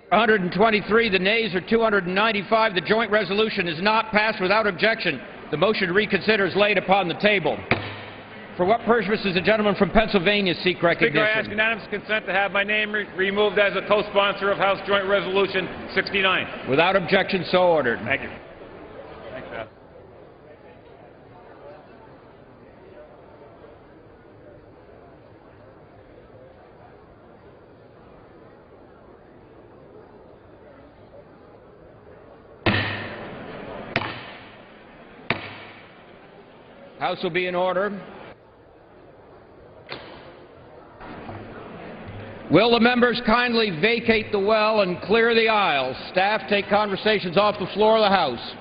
123, the nays are 295. The joint resolution is not passed without objection. The motion to reconsider is laid upon the table. For what purpose does the gentleman from Pennsylvania seek recognition? Speaker, I ask unanimous consent to have my name removed as a co-sponsor of House Joint Resolution 69. Without objection, so ordered. Thank you. Thanks, Pat. House will be in order. Will the members kindly vacate the well and clear the aisles? Staff, take conversations off the floor of the House.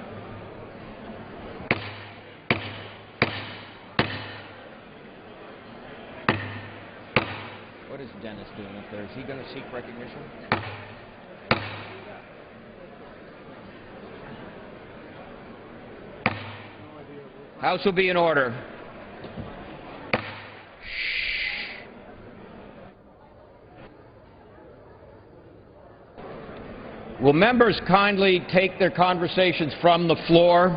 What is Dennis doing up there? Is he going to seek recognition? House will be in order. Will members kindly take their conversations from the floor?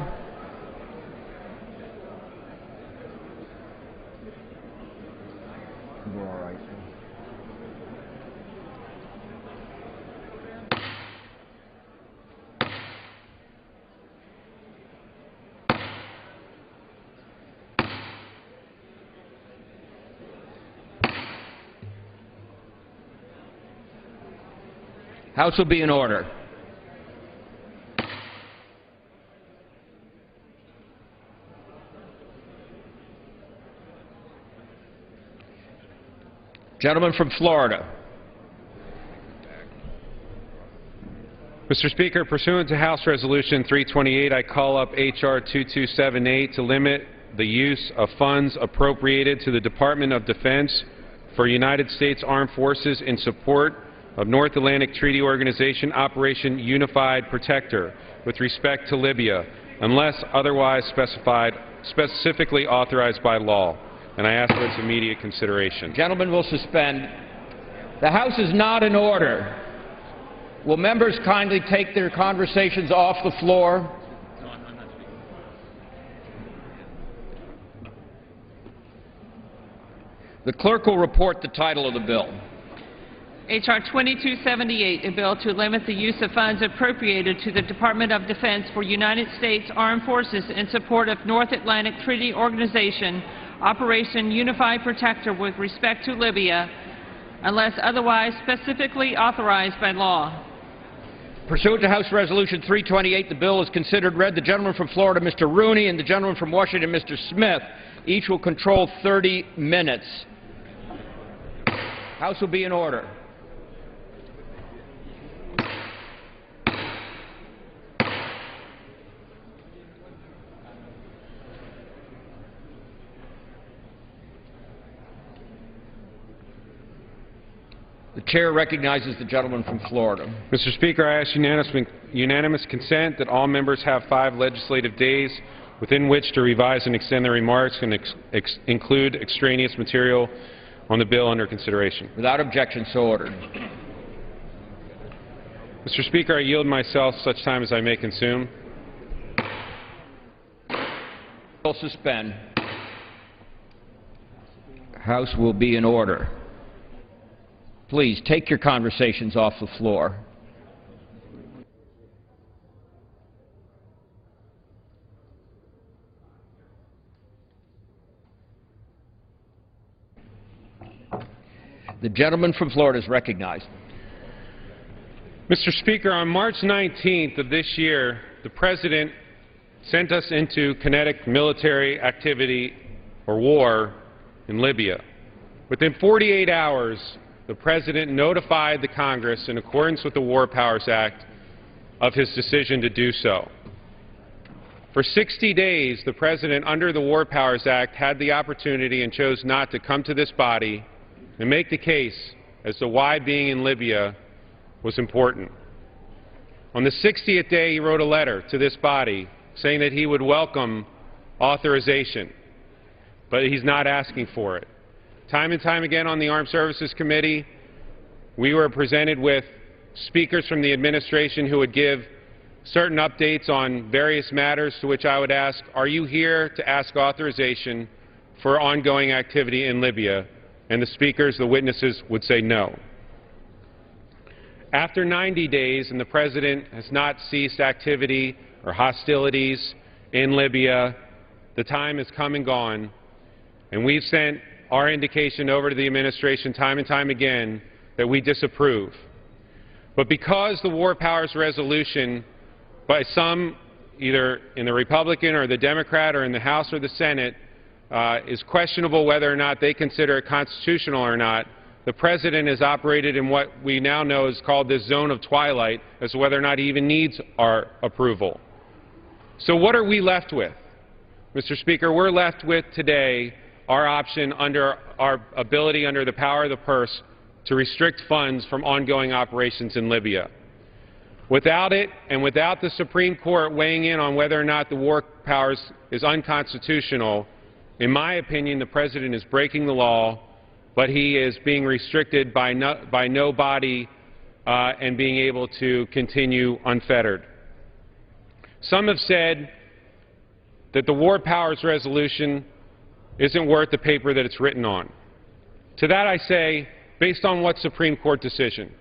We're all right, sir. House will be in order. Gentleman from Florida. Mr. Speaker, pursuant to House Resolution 328, I call up H.R. 2278 to limit the use of funds appropriated to the Department of Defense for United States Armed Forces in support of North Atlantic Treaty Organization Operation Unified Protector with respect to Libya, unless otherwise specifically authorized by law. And I ask for its immediate consideration. Gentlemen will suspend. The House is not in order. Will members kindly take their conversations off the floor? The clerk will report the title of the bill. H.R. 2278, a bill to limit the use of funds appropriated to the Department of Defense for United States Armed Forces in support of North Atlantic Treaty Organization Operation Unified Protector with respect to Libya, unless otherwise specifically authorized by law. Pursuant to House Resolution 328, the bill is considered read. The gentleman from Florida, Mr. Rooney, and the gentleman from Washington, Mr. Smith, each will control 30 minutes. House will be in order. The chair recognizes the gentleman from Florida. Mr. Speaker, I ask unanimous consent that all members have 5 legislative days within which to revise and extend their remarks and include extraneous material on the bill under consideration. Without objection, so ordered. Mr. Speaker, I yield myself such time as I may consume. Will suspend. House will be in order. Please take your conversations off the floor. The gentleman from Florida is recognized. Mr. Speaker, on March 19th of this year, the President sent us into kinetic military activity or war in Libya. Within 48 hours, the President notified the Congress, in accordance with the War Powers Act, of his decision to do so. For 60 days, the President, under the War Powers Act, had the opportunity and chose not to come to this body and make the case as to why being in Libya was important. On the 60th day, he wrote a letter to this body saying that he would welcome authorization, but he's not asking for it. Time and time again on the Armed Services Committee, we were presented with speakers from the administration who would give certain updates on various matters, to which I would ask, are you here to ask authorization for ongoing activity in Libya? And the speakers, the witnesses, would say no. After 90 days and the President has not ceased activity or hostilities in Libya, the time has come and gone, and we've sent our indication over to the administration time and time again that we disapprove. But because the War Powers Resolution, by some, either in the Republican or the Democrat or in the House or the Senate, is questionable whether or not they consider it constitutional or not, the President has operated in what we now know is called this zone of twilight as to whether or not he even needs our approval. So what are we left with? Mr. Speaker, we're left with today our option under our ability under the power of the purse to restrict funds from ongoing operations in Libya. Without it, and without the Supreme Court weighing in on whether or not the war powers is unconstitutional, in my opinion, the President is breaking the law, but he is being restricted by no body and being able to continue unfettered. Some have said that the War Powers Resolution isn't worth the paper that it's written on. To that I say, based on what Supreme Court decision?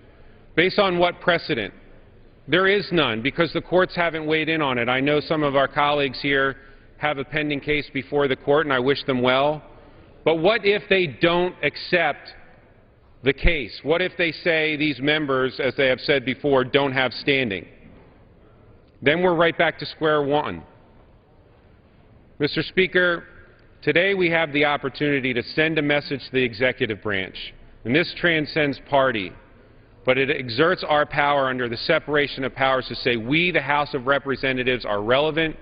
Based on what precedent? There is none, because the courts haven't weighed in on it. I know some of our colleagues here have a pending case before the court, and I wish them well. But what if they don't accept the case? What if they say these members, as they have said before, don't have standing? Then we're right back to square one. Mr. Speaker, today we have the opportunity to send a message to the executive branch, and this transcends party, but it exerts our power under the separation of powers to say we, the House of Representatives, are relevant.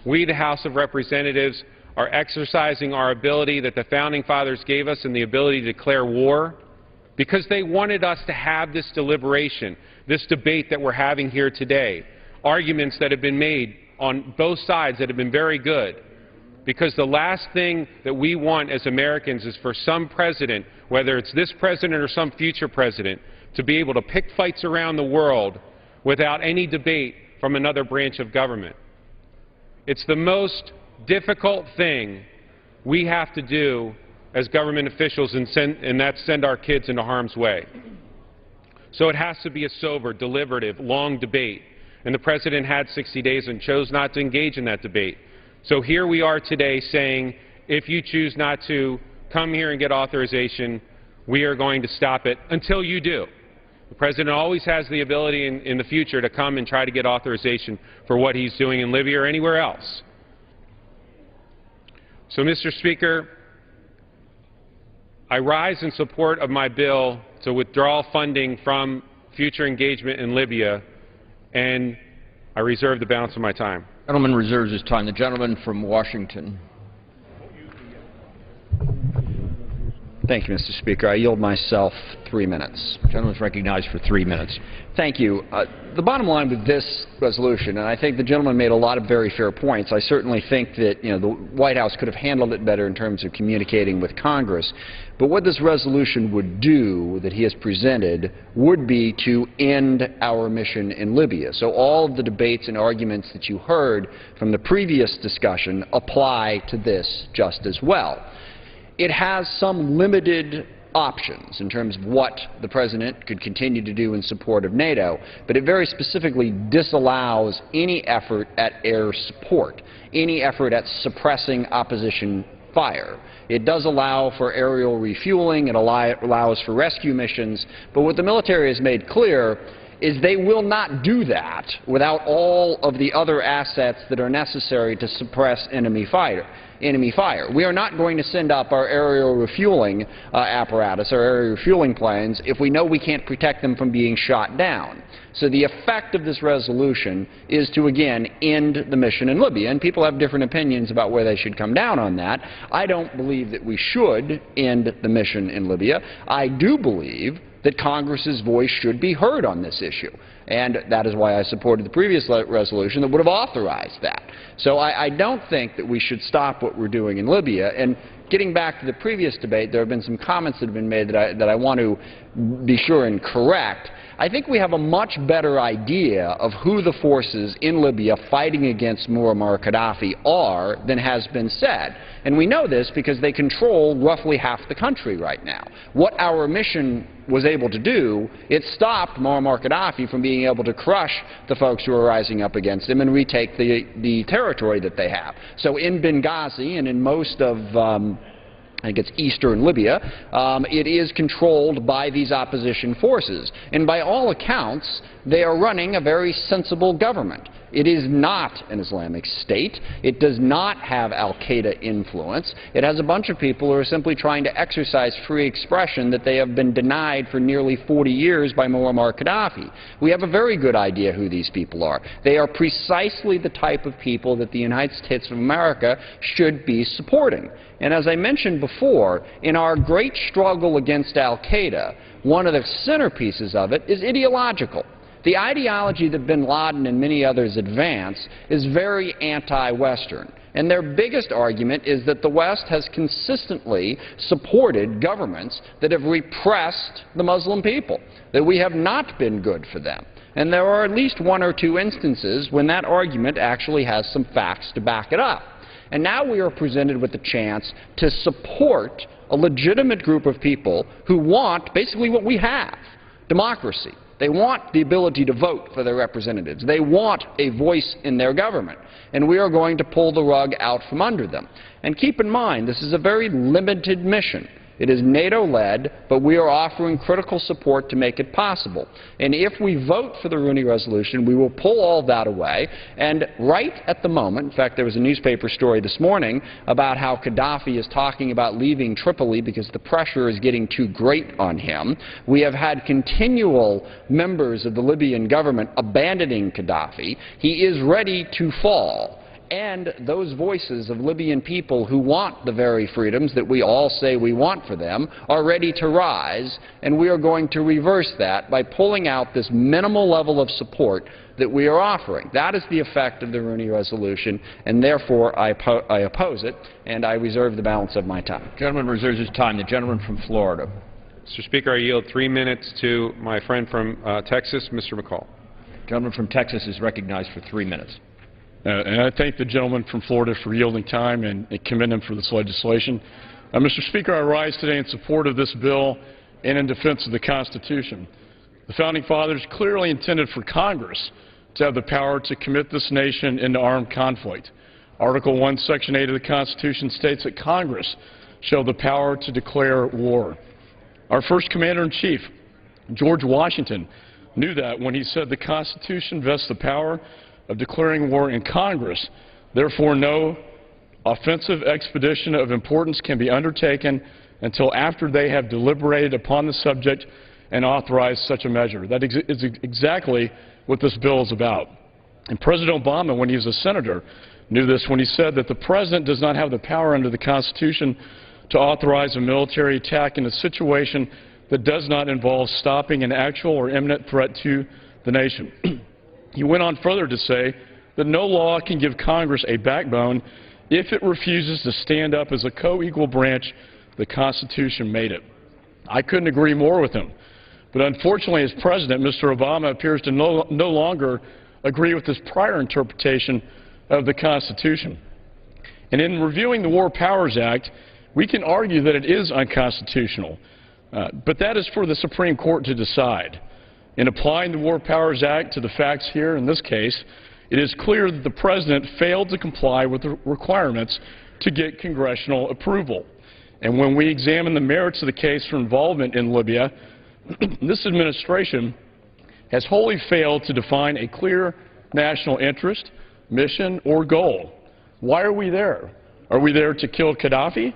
We, the House of Representatives, are exercising our ability that the Founding Fathers gave us and the ability to declare war, because they wanted us to have this deliberation, this debate that we're having here today, arguments that have been made on both sides that have been very good. Because the last thing that we want as Americans is for some president, whether it's this president or some future president, to be able to pick fights around the world without any debate from another branch of government. It's the most difficult thing we have to do as government officials, and that's send our kids into harm's way. So it has to be a sober, deliberative, long debate. And the President had 60 days and chose not to engage in that debate. So here we are today saying, if you choose not to come here and get authorization, we are going to stop it until you do. The President always has the ability in the future to come and try to get authorization for what he's doing in Libya or anywhere else. So, Mr. Speaker, I rise in support of my bill to withdraw funding from future engagement in Libya, and I reserve the balance of my time. The gentleman reserves his time. The gentleman from Washington. Thank you, Mr. Speaker. I yield myself 3 minutes. The gentleman is recognized for 3 minutes. Thank you. The bottom line with this resolution, and I think the gentleman made a lot of very fair points. I certainly think that, the White House could have handled it better in terms of communicating with Congress. But what this resolution would do, that he has presented, would be to end our mission in Libya. So all of the debates and arguments that you heard from the previous discussion apply to this just as well. It has some limited options in terms of what the President could continue to do in support of NATO, but it very specifically disallows any effort at air support, any effort at suppressing opposition fire. It does allow for aerial refueling, it allows for rescue missions, but what the military has made clear is they will not do that without all of the other assets that are necessary to suppress enemy fire. We are not going to send up our aerial refueling apparatus, our aerial refueling planes, if we know we can't protect them from being shot down. So the effect of this resolution is to, again, end the mission in Libya. And people have different opinions about where they should come down on that. I don't believe that we should end the mission in Libya. I do believe that Congress's voice should be heard on this issue. And that is why I supported the previous resolution that would have authorized that. So I don't think that we should stop what we're doing in Libya. And getting back to the previous debate, there have been some comments that have been made that I want to be sure and correct. I think we have a much better idea of who the forces in Libya fighting against Muammar Gaddafi are than has been said. And we know this because they control roughly half the country right now. What our mission was able to do, it stopped Muammar Gaddafi from being able to crush the folks who are rising up against him and retake the territory that they have. So in Benghazi and in most of I think it's eastern Libya, it is controlled by these opposition forces. And by all accounts, they are running a very sensible government. It is not an Islamic State. It does not have al-Qaeda influence. It has a bunch of people who are simply trying to exercise free expression that they have been denied for nearly 40 years by Muammar Gaddafi. We have a very good idea who these people are. They are precisely the type of people that the United States of America should be supporting. And as I mentioned before, in our great struggle against al-Qaeda, one of the centerpieces of it is ideological. The ideology that bin Laden and many others advance is very anti-Western. And their biggest argument is that the West has consistently supported governments that have repressed the Muslim people, that we have not been good for them. And there are at least one or two instances when that argument actually has some facts to back it up. And now we are presented with the chance to support a legitimate group of people who want basically what we have, democracy. They want the ability to vote for their representatives. They want a voice in their government. And we are going to pull the rug out from under them. And keep in mind, this is a very limited mission. It is NATO-led, but we are offering critical support to make it possible. And if we vote for the Rooney Resolution, we will pull all that away. And right at the moment, in fact, there was a newspaper story this morning about how Gaddafi is talking about leaving Tripoli because the pressure is getting too great on him. We have had continual members of the Libyan government abandoning Gaddafi. He is ready to fall. And those voices of Libyan people who want the very freedoms that we all say we want for them are ready to rise, and we are going to reverse that by pulling out this minimal level of support that we are offering. That is the effect of the Rooney Resolution, and therefore I oppose it, and I reserve the balance of my time. The gentleman reserves his time. The gentleman from Florida. Mr. Speaker, I yield 3 minutes to my friend from Texas, Mr. McCall. The gentleman from Texas is recognized for 3 minutes. And I thank the gentleman from Florida for yielding time and commend him for this legislation. Mr. Speaker, I rise today in support of this bill and in defense of the Constitution. The Founding Fathers clearly intended for Congress to have the power to commit this nation into armed conflict. Article 1, Section 8 of the Constitution states that Congress shall have the power to declare war. Our first Commander-in-Chief, George Washington, knew that when he said the Constitution vests the power of declaring war in Congress. Therefore, no offensive expedition of importance can be undertaken until after they have deliberated upon the subject and authorized such a measure. That is exactly what this bill is about. And President Obama, when he was a senator, knew this when he said that the President does not have the power under the Constitution to authorize a military attack in a situation that does not involve stopping an actual or imminent threat to the nation. He went on further to say that no law can give Congress a backbone if it refuses to stand up as a co-equal branch. The Constitution made it. I couldn't agree more with him. But unfortunately, as President, Mr. Obama appears to no longer agree with his prior interpretation of the Constitution. And in reviewing the War Powers Act, we can argue that it is unconstitutional. But that is for the Supreme Court to decide. In applying the War Powers Act to the facts here in this case, it is clear that the President failed to comply with the requirements to get congressional approval. And when we examine the merits of the case for involvement in Libya, this administration has wholly failed to define a clear national interest, mission, or goal. Why are we there? Are we there to kill Gaddafi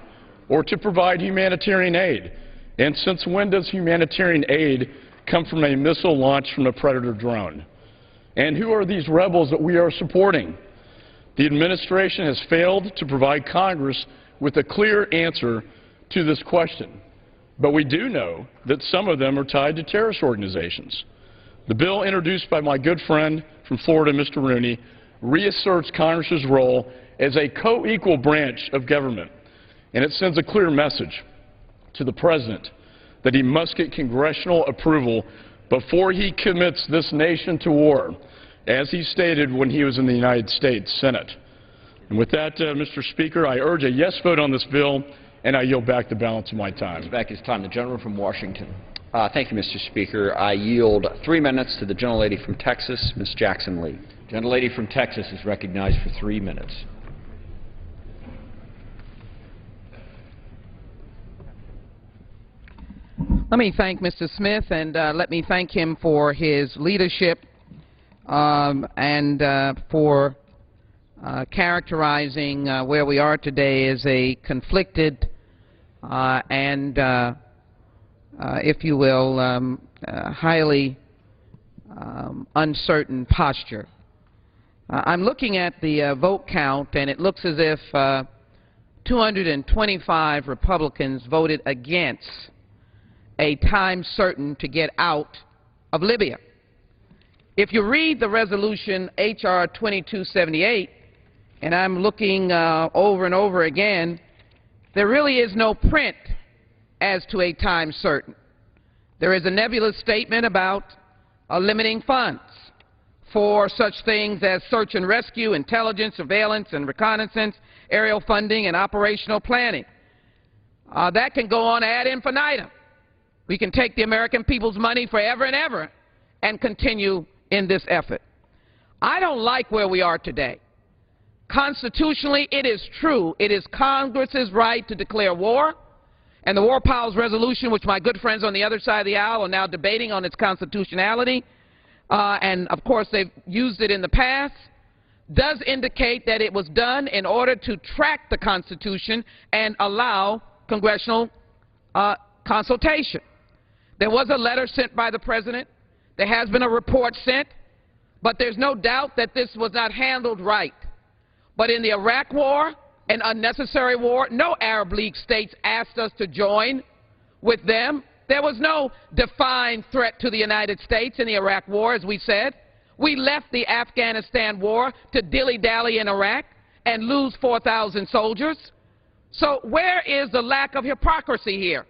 or to provide humanitarian aid? And since when does humanitarian aid come from a missile launched from a Predator drone? And who are these rebels that we are supporting? The administration has failed to provide Congress with a clear answer to this question. But we do know that some of them are tied to terrorist organizations. The bill introduced by my good friend from Florida, Mr. Rooney, reasserts Congress's role as a co-equal branch of government. And it sends a clear message to the President that he must get congressional approval before he commits this nation to war, as he stated when he was in the United States Senate. And with that, Mr. Speaker, I urge a yes vote on this bill, and I yield back the balance of my time. Back his time. The gentleman from Washington. Thank you, Mr. Speaker. I yield 3 minutes to the gentlelady from Texas, Ms. Jackson Lee. Gentlelady from Texas is recognized for 3 minutes. Let me thank Mr. Smith, and let me thank him for his leadership and for characterizing where we are today as a conflicted and, if you will, highly uncertain posture. I'm looking at the vote count, and it looks as if 225 Republicans voted against a time certain to get out of Libya. If you read the resolution H.R. 2278, and I'm looking over and over again, there really is no print as to a time certain. There is a nebulous statement about limiting funds for such things as search and rescue, intelligence, surveillance, and reconnaissance, aerial funding, and operational planning. That can go on ad infinitum. We can take the American people's money forever and ever and continue in this effort. I don't like where we are today. Constitutionally, it is true. It is Congress's right to declare war, and the War Powers Resolution, which my good friends on the other side of the aisle are now debating on its constitutionality, and of course they've used it in the past, does indicate that it was done in order to track the Constitution and allow congressional consultation. There was a letter sent by the President. There has been a report sent, but there's no doubt that this was not handled right. But in the Iraq War, an unnecessary war, no Arab League states asked us to join with them. There was no defined threat to the United States in the Iraq War, as we said. We left the Afghanistan war to dilly-dally in Iraq and lose 4,000 soldiers. So where is the lack of hypocrisy here?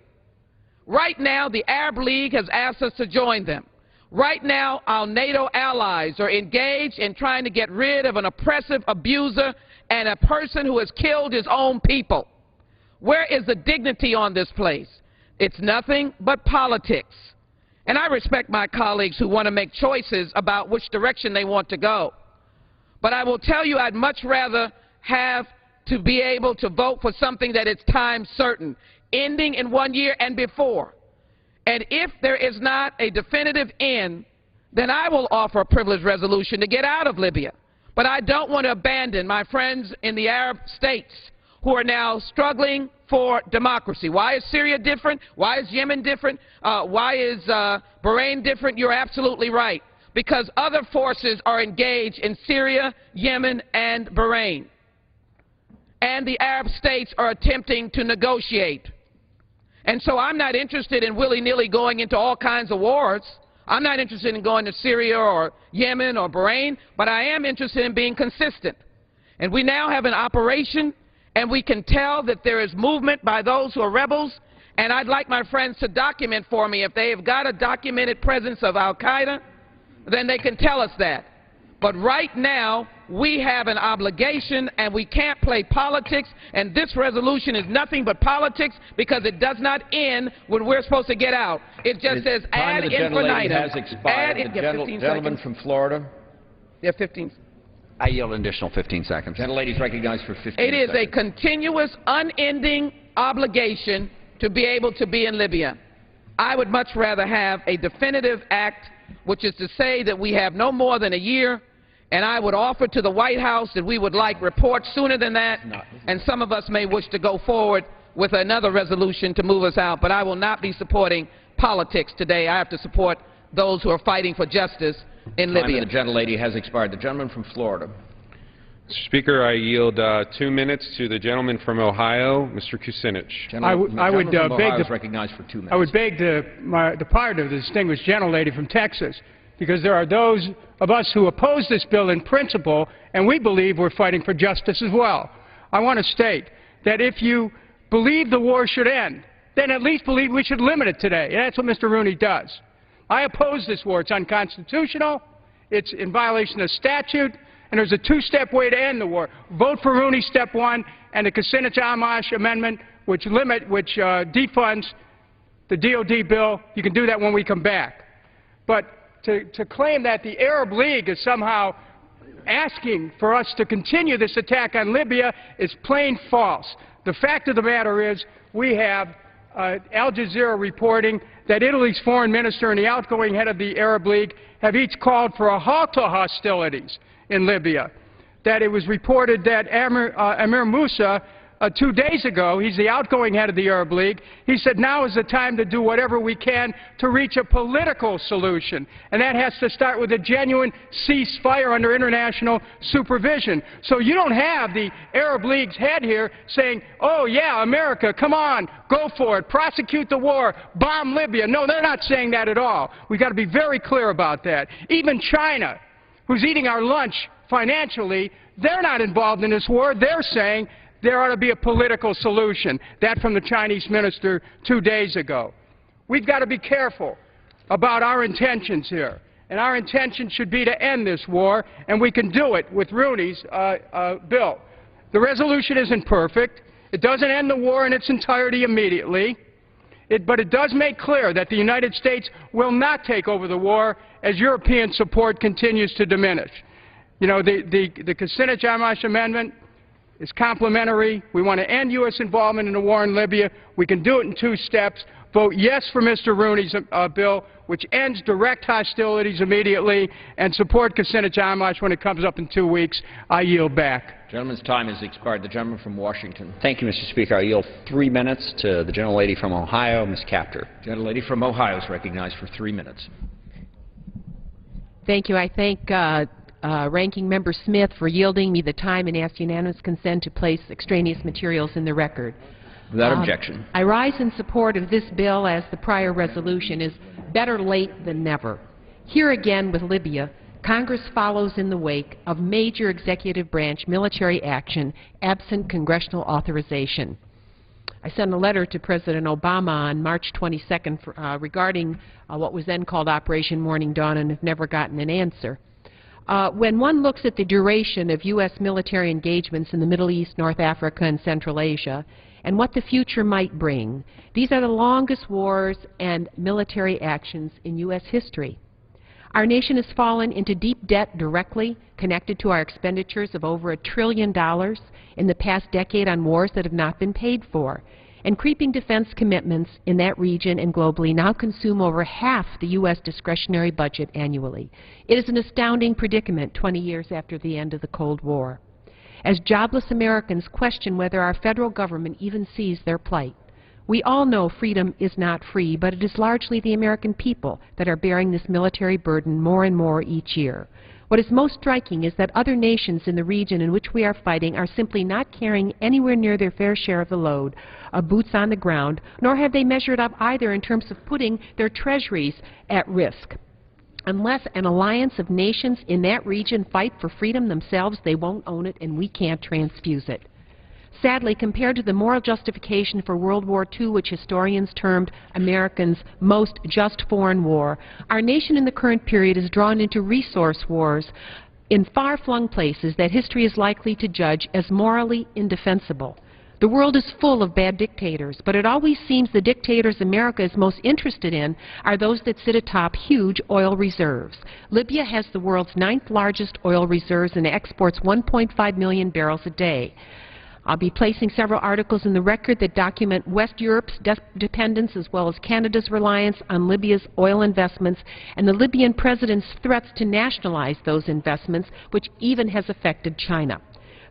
Right now, the Arab League has asked us to join them. Right now, our NATO allies are engaged in trying to get rid of an oppressive abuser and a person who has killed his own people. Where is the dignity on this place? It's nothing but politics. And I respect my colleagues who want to make choices about which direction they want to go. But I will tell you, I'd much rather have to be able to vote for something that is time certain, ending in 1 year and before. And if there is not a definitive end, then I will offer a privileged resolution to get out of Libya. But I don't want to abandon my friends in the Arab states who are now struggling for democracy. Why is Syria different? Why is Yemen different? Why is Bahrain different? You're absolutely right. Because other forces are engaged in Syria, Yemen, and Bahrain. And the Arab states are attempting to negotiate. And so I'm not interested in willy-nilly going into all kinds of wars. I'm not interested in going to Syria or Yemen or Bahrain, but I am interested in being consistent. And we now have an operation, and we can tell that there is movement by those who are rebels, and I'd like my friends to document for me. If they have got a documented presence of al-Qaeda, then they can tell us that. But right now, we have an obligation, and we can't play politics, and this resolution is nothing but politics because it does not end when we're supposed to get out. It just says ad infinitum. Has expired. The gentleman from Florida. Yeah, 15. I yield an additional 15 seconds. Gentlelady's recognized for 15 seconds. It is a continuous, unending obligation to be able to be in Libya. I would much rather have a definitive act, which is to say that we have no more than a year, and I would offer to the White House that we would like reports sooner than that, and some of us may wish to go forward with another resolution to move us out, but I will not be supporting politics today. I have to support those who are fighting for justice in Libya. The gentlelady has expired. The gentleman from Florida. Mr. Speaker, I yield 2 minutes to the gentleman from Ohio, Mr. Kucinich. I would beg the pardon of the distinguished gentlelady from Texas, because there are those of us who oppose this bill in principle, and we believe we're fighting for justice as well. I want to state that if you believe the war should end, then at least believe we should limit it today. And that's what Mr. Rooney does. I oppose this war. It's unconstitutional. It's in violation of statute. And there's a two-step way to end the war. Vote for Rooney, step one, and the Kucinich-Amash amendment, which defunds the DOD bill. You can do that when we come back. But to claim that the Arab League is somehow asking for us to continue this attack on Libya is plain false. The fact of the matter is we have Al Jazeera reporting that Italy's foreign minister and the outgoing head of the Arab League have each called for a halt to hostilities in Libya. That it was reported that Amir Moussa, 2 days ago, he's the outgoing head of the Arab League, he said now is the time to do whatever we can to reach a political solution. And that has to start with a genuine ceasefire under international supervision. So you don't have the Arab League's head here saying, oh yeah, America, come on, go for it, prosecute the war, bomb Libya. No, they're not saying that at all. We've got to be very clear about that. Even China, who's eating our lunch financially, they're not involved in this war. They're saying there ought to be a political solution. That from the Chinese minister 2 days ago. We've got to be careful about our intentions here. And our intention should be to end this war, and we can do it with Rooney's bill. The resolution isn't perfect. It doesn't end the war in its entirety immediately. But it does make clear that the United States will not take over the war as European support continues to diminish. You know, the Kucinich-Amash amendment is complementary. We want to end U.S. involvement in the war in Libya. We can do it in 2 steps. Vote yes for Mr. Rooney's bill, which ends direct hostilities immediately, and support Kucinich-Amash when it comes up in 2 weeks. I yield back. Gentleman's time has expired. The gentleman from Washington. Thank you, Mr. Speaker. I yield 3 minutes to the gentlelady from Ohio, Ms. Capter. Gentlelady from Ohio is recognized for 3 minutes. Thank you. I thank Ranking Member Smith for yielding me the time and ask unanimous consent to place extraneous materials in the record. Without objection. I rise in support of this bill as the prior resolution is better late than never. Here again with Libya, Congress follows in the wake of major executive branch military action absent congressional authorization. I sent a letter to President Obama on March 22nd regarding what was then called Operation Morning Dawn and have never gotten an answer. When one looks at the duration of U.S. military engagements in the Middle East, North Africa, and Central Asia, and what the future might bring, these are the longest wars and military actions in U.S. history. Our nation has fallen into deep debt directly connected to our expenditures of over $1 trillion in the past decade on wars that have not been paid for. And creeping defense commitments in that region and globally now consume over half the U.S. discretionary budget annually. It is an astounding predicament 20 years after the end of the Cold War. As jobless Americans question whether our federal government even sees their plight. We all know freedom is not free, but it is largely the American people that are bearing this military burden more and more each year. What is most striking is that other nations in the region in which we are fighting are simply not carrying anywhere near their fair share of the load of boots on the ground, nor have they measured up either in terms of putting their treasuries at risk. Unless an alliance of nations in that region fight for freedom themselves, they won't own it, and we can't transfuse it. Sadly, compared to the moral justification for World War II, which historians termed Americans' most just foreign war, our nation in the current period is drawn into resource wars in far-flung places that history is likely to judge as morally indefensible. The world is full of bad dictators, but it always seems the dictators America is most interested in are those that sit atop huge oil reserves. Libya has the world's 9th largest oil reserves and exports 1.5 million barrels a day. I'll be placing several articles in the record that document West Europe's dependence as well as Canada's reliance on Libya's oil investments and the Libyan president's threats to nationalize those investments, which even has affected China.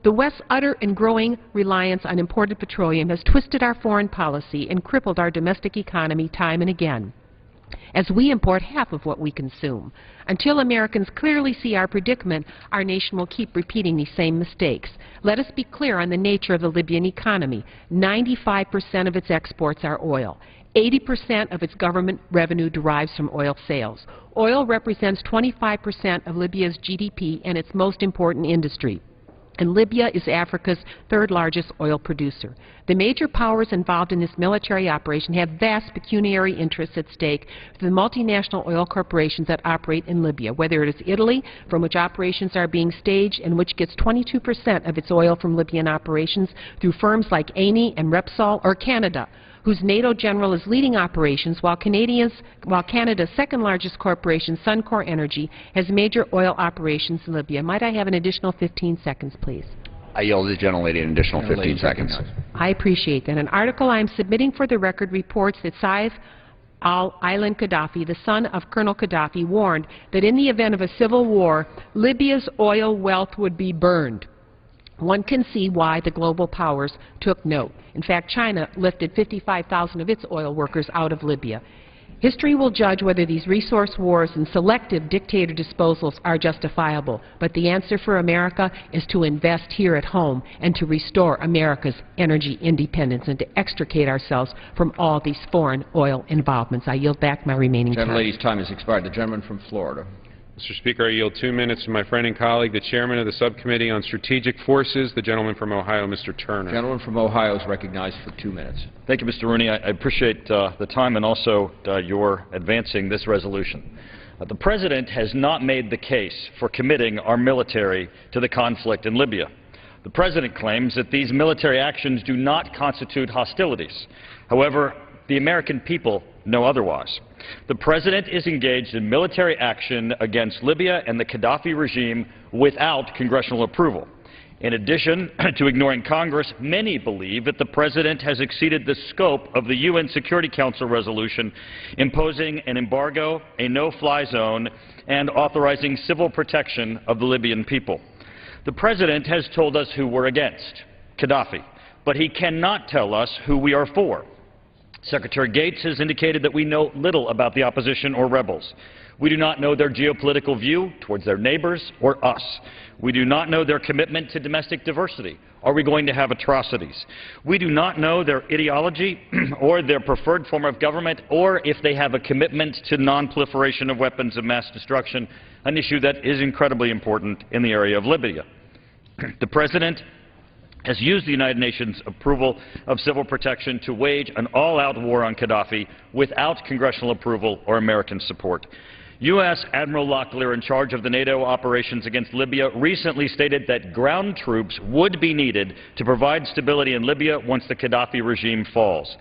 The West's utter and growing reliance on imported petroleum has twisted our foreign policy and crippled our domestic economy time and again, as we import half of what we consume. Until Americans clearly see our predicament, our nation will keep repeating these same mistakes. Let us be clear on the nature of the Libyan economy. 95% of its exports are oil. 80% of its government revenue derives from oil sales. Oil represents 25% of Libya's GDP and its most important industry. and Libya is Africa's third-largest oil producer. The major powers involved in this military operation have vast pecuniary interests at stake for the multinational oil corporations that operate in Libya, whether it is Italy, from which operations are being staged and which gets 22% of its oil from Libyan operations through firms like Eni and Repsol, or Canada, whose NATO general is leading operations, while Canada's second-largest corporation, Suncor Energy, has major oil operations in Libya. Might I have an additional 15 seconds, please? I yield to the gentlelady an additional 15 seconds. I appreciate that. An article I'm submitting for the record reports that Saif al-Island Gaddafi, the son of Colonel Gaddafi, warned that in the event of a civil war, Libya's oil wealth would be burned. One can see why the global powers took note. In fact, China lifted 55,000 of its oil workers out of Libya. History will judge whether these resource wars and selective dictator disposals are justifiable, but the answer for America is to invest here at home and to restore America's energy independence and to extricate ourselves from all these foreign oil involvements. I yield back my remaining time. Gentlelady's time has expired. The gentleman from Florida. Mr. Speaker, I yield 2 minutes to my friend and colleague, the chairman of the Subcommittee on Strategic Forces, the gentleman from Ohio, Mr. Turner. The gentleman from Ohio is recognized for 2 minutes. Thank you, Mr. Rooney. I appreciate the time and also your advancing this resolution. The President has not made the case for committing our military to the conflict in Libya. The President claims that these military actions do not constitute hostilities. However, the American people know otherwise. The President is engaged in military action against Libya and the Gaddafi regime without congressional approval. In addition to ignoring Congress, many believe that the President has exceeded the scope of the UN Security Council resolution imposing an embargo, a no-fly zone, and authorizing civil protection of the Libyan people. The President has told us who we're against, Gaddafi, but he cannot tell us who we are for. Secretary Gates has indicated that we know little about the opposition or rebels. We do not know their geopolitical view towards their neighbors or us. We do not know their commitment to domestic diversity. Are we going to have atrocities? We do not know their ideology or their preferred form of government, or if they have a commitment to non-proliferation of weapons of mass destruction, an issue that is incredibly important in the area of Libya. The President has used the United Nations approval of civil protection to wage an all-out war on Gaddafi without congressional approval or American support. U.S. Admiral Locklear, in charge of the NATO operations against Libya, recently stated that ground troops would be needed to provide stability in Libya once the Gaddafi regime falls.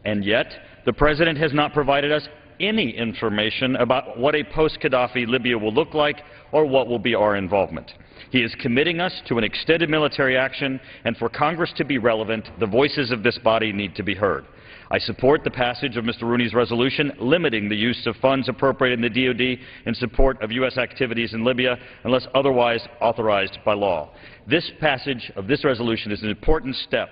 And yet, the President has not provided us any information about what a post-Gaddafi Libya will look like or what will be our involvement. He is committing us to an extended military action, and for Congress to be relevant, the voices of this body need to be heard. I support the passage of Mr. Rooney's resolution limiting the use of funds appropriated in the DoD in support of U.S. activities in Libya unless otherwise authorized by law. This passage of this resolution is an important step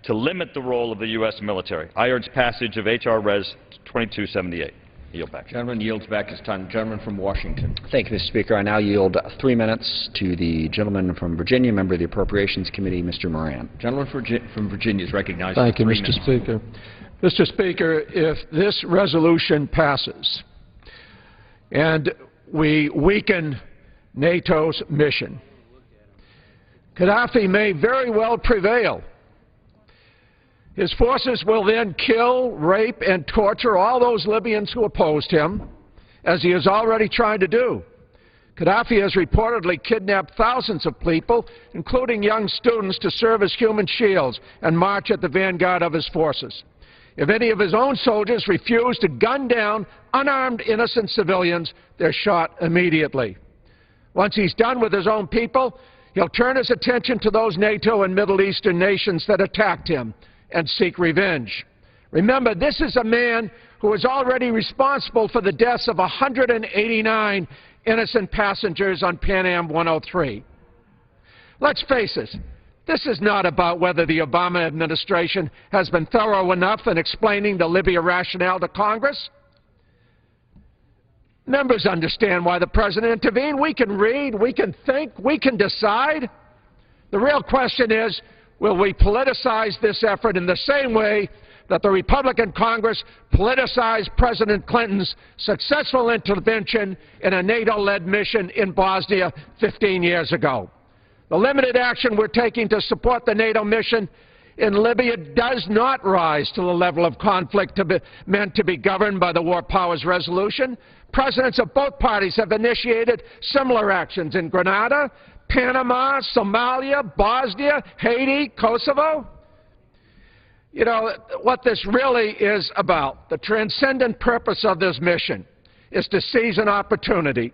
to limit the role of the U.S. military. I urge passage of H.R. Res. 2278. Yield back. Gentleman yields back his time. Gentleman from Washington. Thank you, Mr. Speaker. I now yield 3 minutes to the gentleman from Virginia, member of the Appropriations Committee, Mr. Moran. Gentleman from Virginia is recognized. Thank for you, 3 Mr. minutes. Speaker. Mr. Speaker, if this resolution passes and we weaken NATO's mission, Gaddafi may very well prevail. His forces will then kill, rape, and torture all those Libyans who opposed him, as he is already trying to do. Gaddafi has reportedly kidnapped thousands of people, including young students, to serve as human shields and march at the vanguard of his forces. If any of his own soldiers refuse to gun down unarmed innocent civilians, they're shot immediately. Once he's done with his own people, he'll turn his attention to those NATO and Middle Eastern nations that attacked him and seek revenge. Remember, this is a man who is already responsible for the deaths of 189 innocent passengers on Pan Am 103. Let's face it, this is not about whether the Obama administration has been thorough enough in explaining the Libya rationale to Congress. Members understand why the President intervened. We can read, we can think, we can decide. The real question is, will we politicize this effort in the same way that the Republican Congress politicized President Clinton's successful intervention in a NATO-led mission in Bosnia 15 years ago? The limited action we're taking to support the NATO mission in Libya does not rise to the level of conflict meant to be governed by the War Powers Resolution. Presidents of both parties have initiated similar actions in Grenada, Panama, Somalia, Bosnia, Haiti, Kosovo. You know, what this really is about, the transcendent purpose of this mission, is to seize an opportunity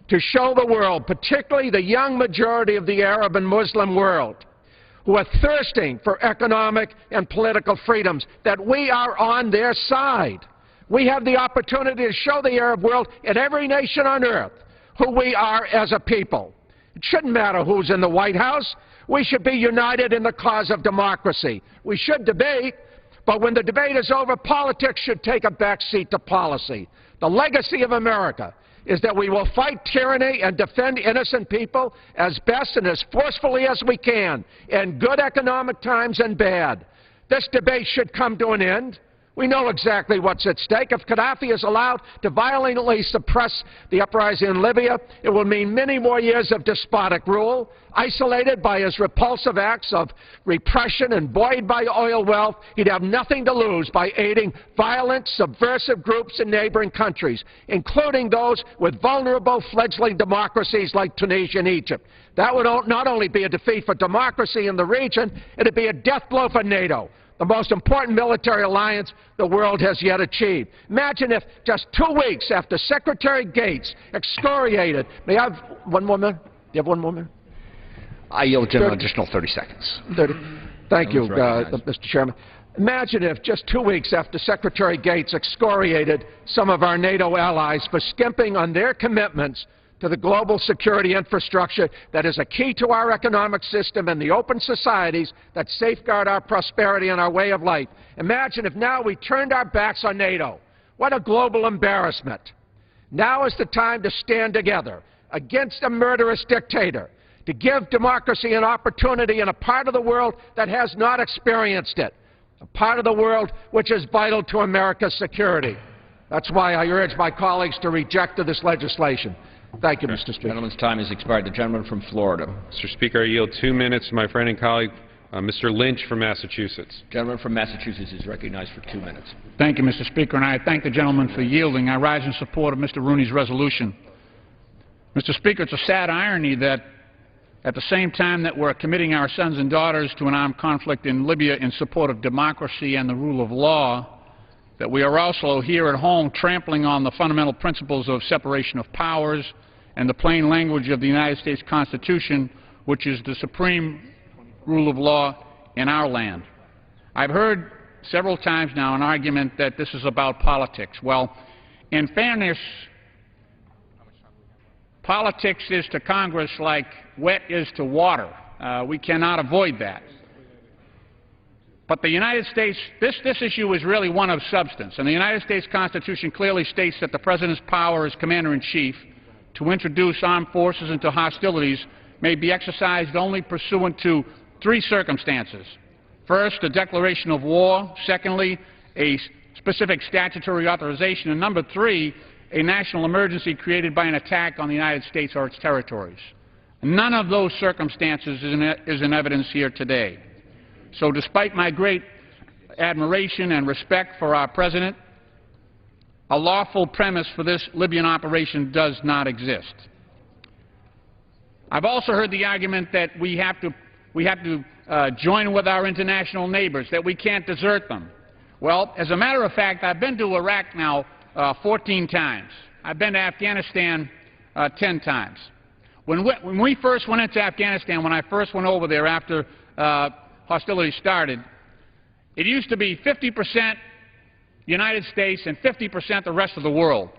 to show the world, particularly the young majority of the Arab and Muslim world, who are thirsting for economic and political freedoms, that we are on their side. We have the opportunity to show the Arab world and every nation on earth who we are as a people. It shouldn't matter who's in the White House. We should be united in the cause of democracy. We should debate, but when the debate is over, politics should take a back seat to policy. The legacy of America is that we will fight tyranny and defend innocent people as best and as forcefully as we can, in good economic times and bad. This debate should come to an end. We know exactly what's at stake. If Gaddafi is allowed to violently suppress the uprising in Libya, it will mean many more years of despotic rule. Isolated by his repulsive acts of repression and buoyed by oil wealth, he'd have nothing to lose by aiding violent, subversive groups in neighboring countries, including those with vulnerable fledgling democracies like Tunisia and Egypt. That would not only be a defeat for democracy in the region, it would be a death blow for NATO, the most important military alliance the world has yet achieved. Imagine if just 2 weeks after Secretary Gates excoriated... May I have one more minute? Do you have one more minute? I yield to an additional 30 seconds. 30. Thank you, Mr. Chairman. Imagine if just 2 weeks after Secretary Gates excoriated some of our NATO allies for skimping on their commitments to the global security infrastructure that is a key to our economic system and the open societies that safeguard our prosperity and our way of life. Imagine if now we turned our backs on NATO. What a global embarrassment. Now is the time to stand together against a murderous dictator, to give democracy an opportunity in a part of the world that has not experienced it, a part of the world which is vital to America's security. That's why I urge my colleagues to reject this legislation. Thank you, Mr. Speaker. The gentleman's time has expired. The gentleman from Florida. Mr. Speaker, I yield 2 minutes to my friend and colleague, Mr. Lynch from Massachusetts. The gentleman from Massachusetts is recognized for 2 minutes. Thank you, Mr. Speaker, and I thank the gentleman for yielding. I rise in support of Mr. Rooney's resolution. Mr. Speaker, it's a sad irony that at the same time that we're committing our sons and daughters to an armed conflict in Libya in support of democracy and the rule of law, that we are also here at home trampling on the fundamental principles of separation of powers and the plain language of the United States Constitution, which is the supreme rule of law in our land. I've heard several times now an argument that this is about politics. Well, in fairness, politics is to Congress like wet is to water. We cannot avoid that. But the United States, this issue is really one of substance, and the United States Constitution clearly states that the President's power as Commander-in-Chief to introduce armed forces into hostilities may be exercised only pursuant to 3 circumstances. First, a declaration of war. Secondly, a specific statutory authorization. And number 3, a national emergency created by an attack on the United States or its territories. None of those circumstances is in evidence here today. So despite my great admiration and respect for our President, a lawful premise for this Libyan operation does not exist. I've also heard the argument that we have to join with our international neighbors, that we can't desert them. Well, as a matter of fact, I've been to Iraq now 14 times. I've been to Afghanistan 10 times. When we first went into Afghanistan, when I first went over there after hostilities started, it used to be 50% United States and 50% the rest of the world.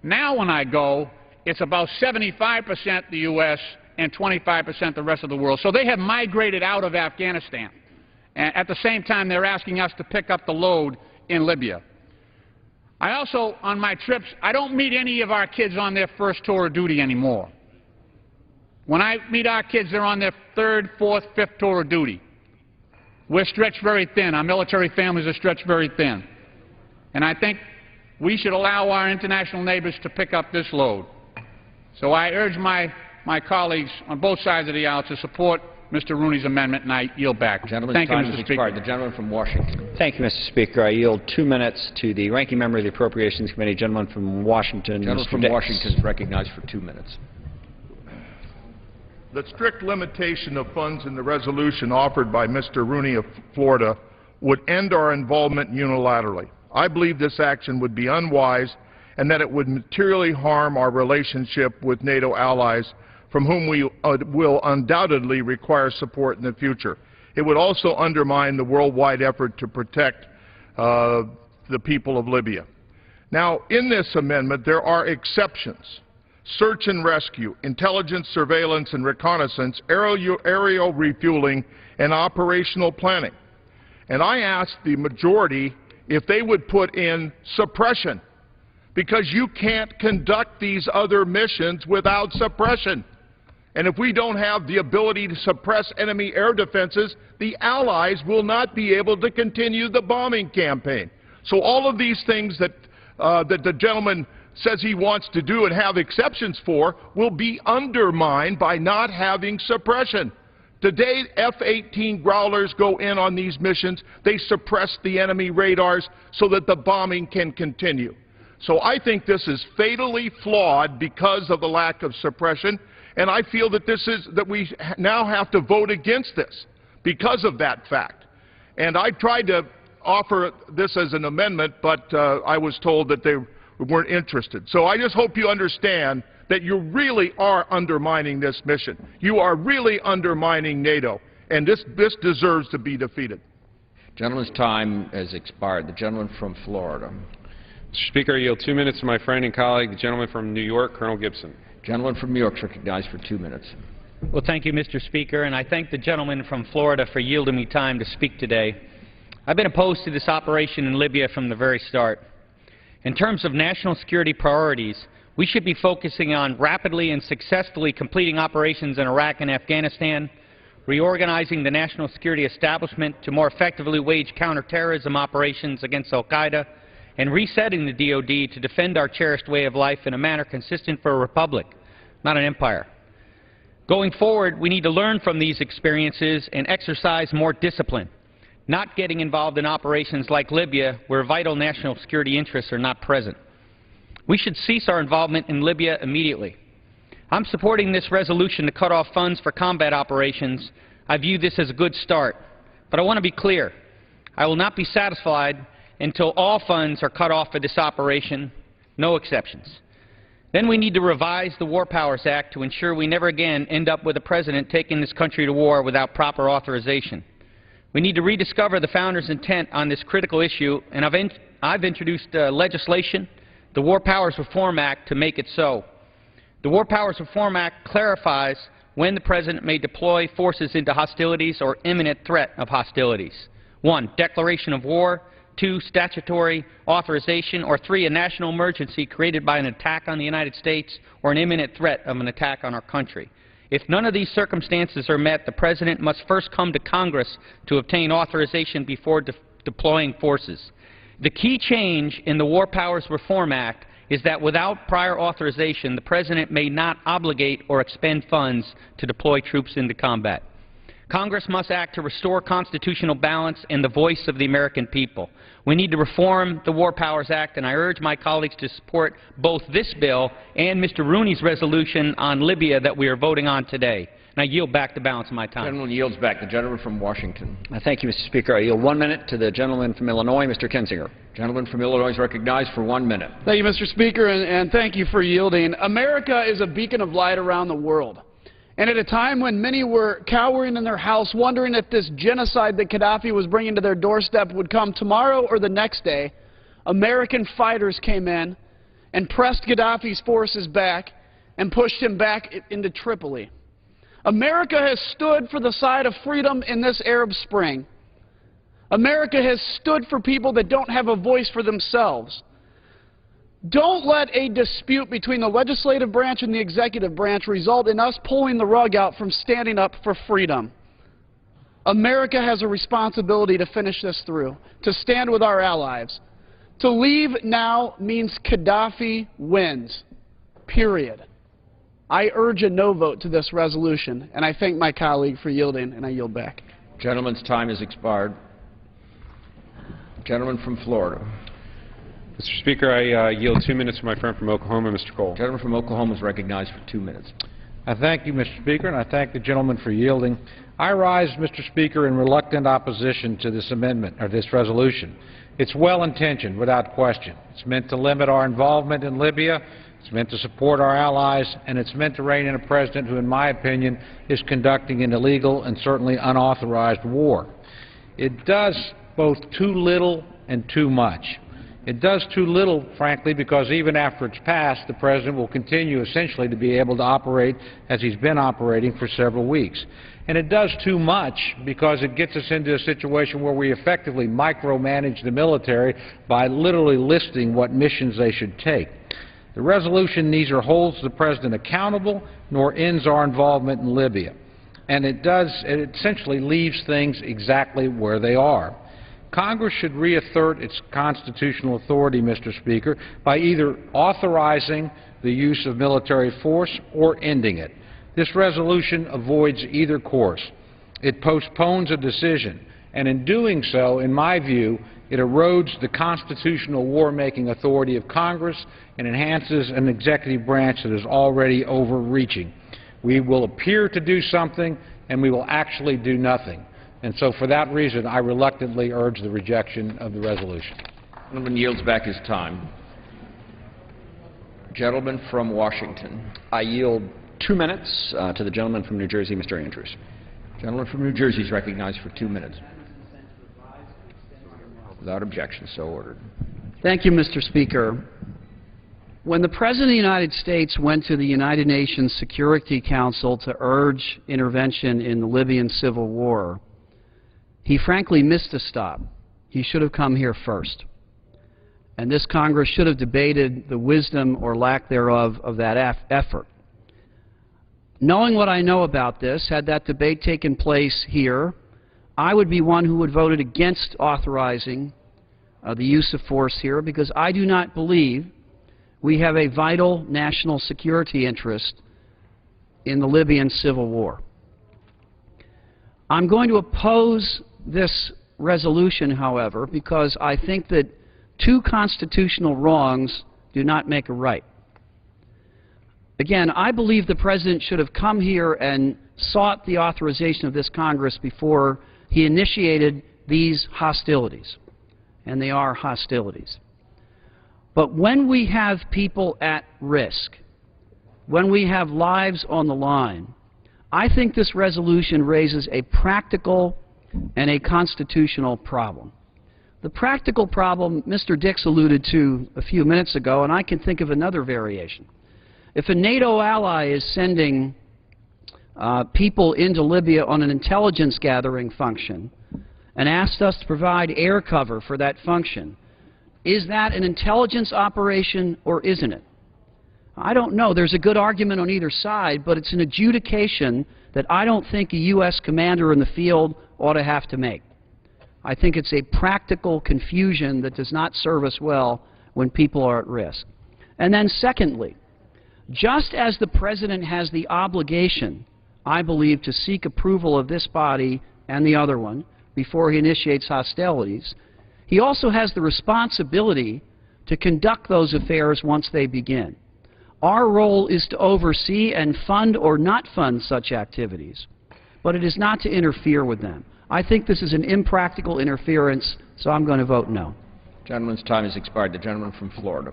Now when I go, it's about 75% the U.S. and 25% the rest of the world. So they have migrated out of Afghanistan. And at the same time, they're asking us to pick up the load in Libya. I also, on my trips, I don't meet any of our kids on their first tour of duty anymore. When I meet our kids, they're on their 3rd, 4th, 5th tour of duty. We're stretched very thin. Our military families are stretched very thin. And I think we should allow our international neighbors to pick up this load. So I urge my my colleagues on both sides of the aisle to support Mr. Rooney's amendment, and I yield back. Thank you, Mr. Speaker. The gentleman from Washington. Thank you, Mr. Speaker. I yield 2 minutes to the ranking member of the Appropriations Committee, gentleman from Washington. Gentleman from Washington is recognized for 2 minutes. The strict limitation of funds in the resolution offered by Mr. Rooney of Florida would end our involvement unilaterally. I believe this action would be unwise and that it would materially harm our relationship with NATO allies from whom we will undoubtedly require support in the future. It would also undermine the worldwide effort to protect the people of Libya. Now, in this amendment, there are exceptions. Search and rescue, intelligence, surveillance, and reconnaissance, aerial refueling, and operational planning. And I asked the majority if they would put in suppression, because you can't conduct these other missions without suppression. And if we don't have the ability to suppress enemy air defenses, the Allies will not be able to continue the bombing campaign. So all of these things that the gentleman says he wants to do and have exceptions for will be undermined by not having suppression. Today, F-18 Growlers go in on these missions. They suppress the enemy radars so that the bombing can continue. So I think this is fatally flawed because of the lack of suppression, and I feel that we now have to vote against this because of that fact. And I tried to offer this as an amendment, but I was told that they weren't interested. So I just hope you understand that you really are undermining this mission. You are really undermining NATO, and this deserves to be defeated. Gentleman's time has expired. The gentleman from Florida. Mr. Speaker, I yield 2 minutes to my friend and colleague, the gentleman from New York, Colonel Gibson. Gentleman from New York is recognized for 2 minutes. Well, thank you, Mr. Speaker, and I thank the gentleman from Florida for yielding me time to speak today. I've been opposed to this operation in Libya from the very start. In terms of national security priorities, we should be focusing on rapidly and successfully completing operations in Iraq and Afghanistan, reorganizing the national security establishment to more effectively wage counterterrorism operations against al-Qaeda, and resetting the DoD to defend our cherished way of life in a manner consistent for a republic, not an empire. Going forward, we need to learn from these experiences and exercise more discipline, not getting involved in operations like Libya where vital national security interests are not present. We should cease our involvement in Libya immediately. I'm supporting this resolution to cut off funds for combat operations. I view this as a good start. But I want to be clear. I will not be satisfied until all funds are cut off for this operation, no exceptions. Then we need to revise the War Powers Act to ensure we never again end up with a president taking this country to war without proper authorization. We need to rediscover the Founders' intent on this critical issue, and I've introduced legislation, the War Powers Reform Act, to make it so. The War Powers Reform Act clarifies when the President may deploy forces into hostilities or imminent threat of hostilities. 1, declaration of war. 2, statutory authorization. Or 3, a national emergency created by an attack on the United States or an imminent threat of an attack on our country. If none of these circumstances are met, the President must first come to Congress to obtain authorization before deploying forces. The key change in the War Powers Reform Act is that without prior authorization, the President may not obligate or expend funds to deploy troops into combat. Congress must act to restore constitutional balance and the voice of the American people. We need to reform the War Powers Act, and I urge my colleagues to support both this bill and Mr. Rooney's resolution on Libya that we are voting on today. And I yield back the balance of my time. The gentleman yields back. The gentleman from Washington. Thank you, Mr. Speaker. I yield 1 minute to the gentleman from Illinois, Mr. Kinzinger. Gentleman from Illinois is recognized for 1 minute. Thank you, Mr. Speaker, and thank you for yielding. America is a beacon of light around the world. And at a time when many were cowering in their house, wondering if this genocide that Gaddafi was bringing to their doorstep would come tomorrow or the next day, American fighters came in and pressed Gaddafi's forces back and pushed him back into Tripoli. America has stood for the side of freedom in this Arab Spring. America has stood for people that don't have a voice for themselves. Don't let a dispute between the legislative branch and the executive branch result in us pulling the rug out from standing up for freedom. America has a responsibility to finish this through, to stand with our allies. To leave now means Gaddafi wins, period. I urge a no vote to this resolution, and I thank my colleague for yielding, and I yield back. Gentleman's time has expired. Gentleman from Florida. Mr. Speaker, I yield 2 minutes to my friend from Oklahoma, Mr. Cole. Gentleman from Oklahoma is recognized for 2 minutes. I thank you, Mr. Speaker, and I thank the gentleman for yielding. I rise, Mr. Speaker, in reluctant opposition to this amendment, or this resolution. It's well-intentioned, without question. It's meant to limit our involvement in Libya, it's meant to support our allies, and it's meant to rein in a president who, in my opinion, is conducting an illegal and certainly unauthorized war. It does both too little and too much. It does too little, frankly, because even after it's passed, the President will continue essentially to be able to operate as he's been operating for several weeks. And it does too much because it gets us into a situation where we effectively micromanage the military by literally listing what missions they should take. The resolution neither holds the President accountable nor ends our involvement in Libya. And it essentially leaves things exactly where they are. Congress should reassert its constitutional authority, Mr. Speaker, by either authorizing the use of military force or ending it. This resolution avoids either course. It postpones a decision, and in doing so, in my view, it erodes the constitutional war-making authority of Congress and enhances an executive branch that is already overreaching. We will appear to do something, and we will actually do nothing. And so for that reason, I reluctantly urge the rejection of the resolution. The gentleman yields back his time. Gentleman from Washington. I yield 2 minutes to the gentleman from New Jersey, Mr. Andrews. Gentleman from New Jersey is recognized for 2 minutes. Without objection, so ordered. Thank you, Mr. Speaker. When the President of the United States went to the United Nations Security Council to urge intervention in the Libyan civil war, he frankly missed a stop. He should have come here first. And this Congress should have debated the wisdom or lack thereof of that effort. Knowing what I know about this, had that debate taken place here, I would be one who would voted against authorizing the use of force here, because I do not believe we have a vital national security interest in the Libyan civil war. I'm going to oppose this resolution, however, because I think that two constitutional wrongs do not make a right. Again, I believe the President should have come here and sought the authorization of this Congress before he initiated these hostilities, and they are hostilities. But when we have people at risk, when we have lives on the line, I think this resolution raises a practical and a constitutional problem. The practical problem Mr. Dix alluded to a few minutes ago, and I can think of another variation. If a NATO ally is sending people into Libya on an intelligence gathering function and asked us to provide air cover for that function, is that an intelligence operation or isn't it? I don't know. There's a good argument on either side, but it's an adjudication that I don't think a U.S. commander in the field ought to have to make. I think it's a practical confusion that does not serve us well when people are at risk. And then secondly, just as the President has the obligation, I believe, to seek approval of this body and the other one before he initiates hostilities, he also has the responsibility to conduct those affairs once they begin. Our role is to oversee and fund or not fund such activities, but it is not to interfere with them. I think this is an impractical interference, so I'm going to vote no. Gentleman's time has expired. The gentleman from Florida.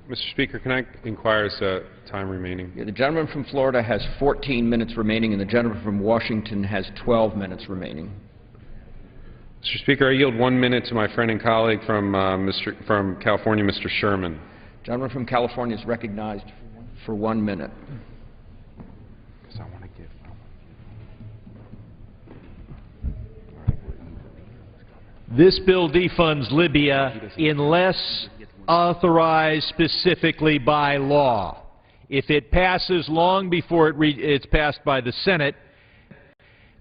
Mr. Speaker, can I inquire as to time remaining? Yeah, the gentleman from Florida has 14 minutes remaining, and the gentleman from Washington has 12 minutes remaining. Mr. Speaker, I yield 1 minute to my friend and colleague from California, Mr. Sherman. Gentleman from California is recognized for 1 minute. This bill defunds Libya unless authorized specifically by law. If it passes long before it's passed by the Senate,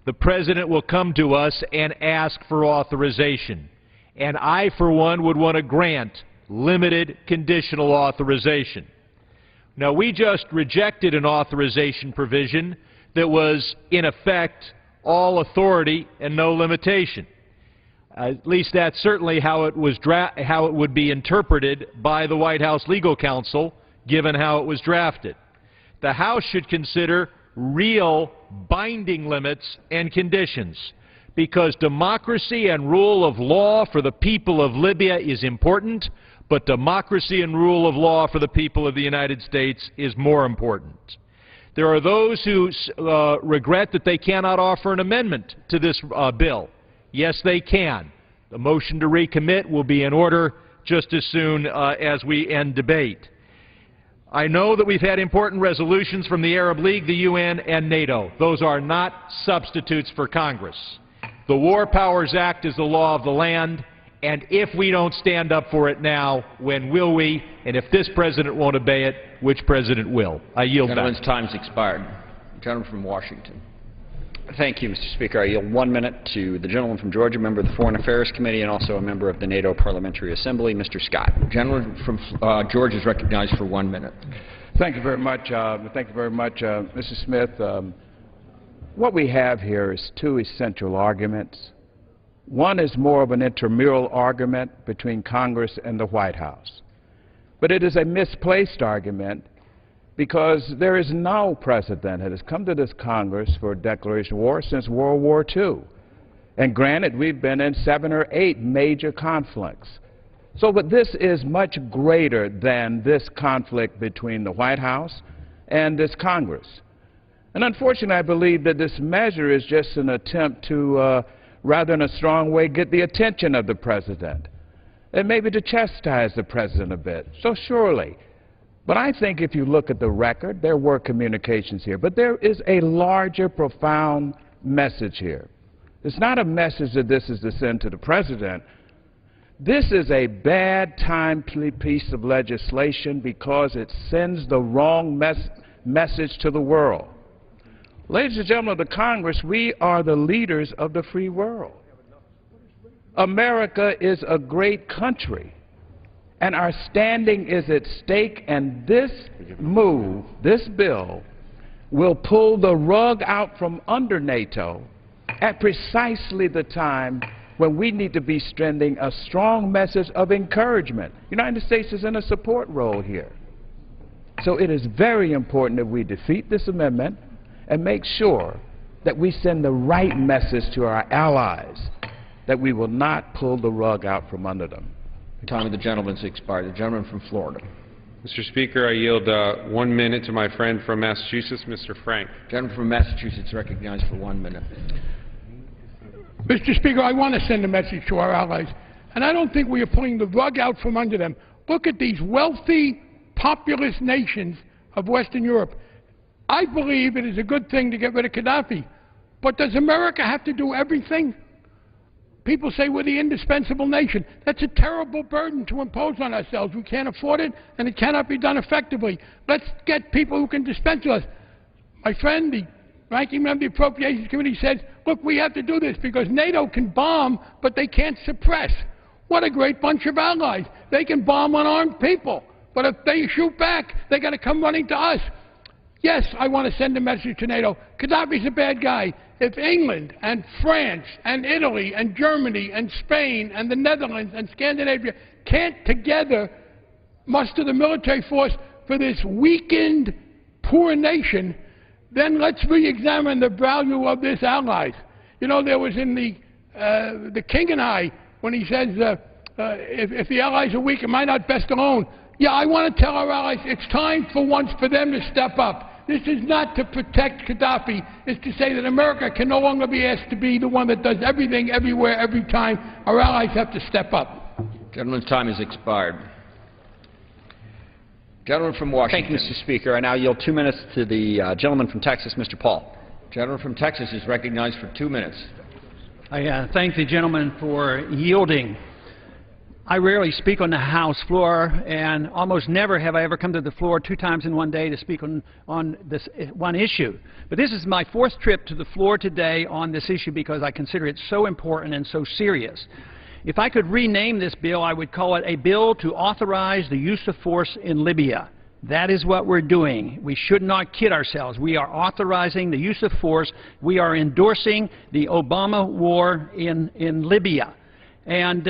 the President will come to us and ask for authorization. And I, for one, would want to grant limited conditional authorization. Now, we just rejected an authorization provision that was, in effect, all authority and no limitation. At least that's certainly how it would be interpreted by the White House legal counsel, given how it was drafted. The House should consider real binding limits and conditions, because democracy and rule of law for the people of Libya is important, but democracy and rule of law for the people of the United States is more important. There are those who regret that they cannot offer an amendment to this bill. Yes, they can. The motion to recommit will be in order just as soon as we end debate. I know that we've had important resolutions from the Arab League, the UN, and NATO. Those are not substitutes for Congress. The War Powers Act is the law of the land, and if we don't stand up for it now, when will we? And if this president won't obey it, which president will? I yield back. Gentleman's time has expired. The gentleman from Washington. Thank you, Mr. Speaker. I yield 1 minute to the gentleman from Georgia, member of the Foreign Affairs Committee and also a member of the NATO Parliamentary Assembly, Mr. Scott. The gentleman from Georgia is recognized for 1 minute. Thank you very much. Mr. Smith. What we have here is two essential arguments. One is more of an intramural argument between Congress and the White House. But it is a misplaced argument because there is no precedent that has come to this Congress for a declaration of war since World War II. And granted, we've been in 7 or 8 major conflicts. But this is much greater than this conflict between the White House and this Congress. And unfortunately, I believe that this measure is just an attempt to, rather in a strong way, get the attention of the President, and maybe to chastise the President a bit. So surely. But I think if you look at the record, there were communications here. But there is a larger, profound message here. It's not a message that this is to send to the President. This is a bad time piece of legislation because it sends the wrong message to the world. Ladies and gentlemen of the Congress, we are the leaders of the free world. America is a great country, and our standing is at stake, and this move, this bill, will pull the rug out from under NATO at precisely the time when we need to be sending a strong message of encouragement. The United States is in a support role here. So it is very important that we defeat this amendment and make sure that we send the right message to our allies that we will not pull the rug out from under them. The time of the gentleman's expired. The gentleman from Florida. Mr. Speaker, I yield 1 minute to my friend from Massachusetts, Mr. Frank. The gentleman from Massachusetts recognized for 1 minute. Mr. Speaker, I want to send a message to our allies, and I don't think we are pulling the rug out from under them. Look at these wealthy, populous nations of Western Europe. I believe it is a good thing to get rid of Gaddafi, but does America have to do everything? People say we're the indispensable nation. That's a terrible burden to impose on ourselves. We can't afford it, and it cannot be done effectively. Let's get people who can dispense with us. My friend, the ranking member of the Appropriations Committee, says, look, we have to do this because NATO can bomb, but they can't suppress. What a great bunch of allies. They can bomb unarmed people, but if they shoot back, they got to come running to us. Yes, I want to send a message to NATO. Gaddafi's a bad guy. If England and France and Italy and Germany and Spain and the Netherlands and Scandinavia can't together muster the military force for this weakened, poor nation, then let's re-examine the value of this allies. You know, there was in the King and I, when he says, if the allies are weak, am I not best alone? Yeah, I want to tell our allies it's time for once for them to step up. This is not to protect Gaddafi. It's to say that America can no longer be asked to be the one that does everything, everywhere, every time. Our allies have to step up. Gentleman's time has expired. Gentleman from Washington. Thank you, Mr. Speaker. I now yield 2 minutes to the gentleman from Texas, Mr. Paul. Gentleman from Texas is recognized for 2 minutes. I thank the gentleman for yielding. I rarely speak on the House floor, and almost never have I ever come to the floor 2 times in one day to speak on this one issue. But this is my 4th trip to the floor today on this issue because I consider it so important and so serious. If I could rename this bill, I would call it a bill to authorize the use of force in Libya. That is what we're doing. We should not kid ourselves. We are authorizing the use of force. We are endorsing the Obama war in Libya. And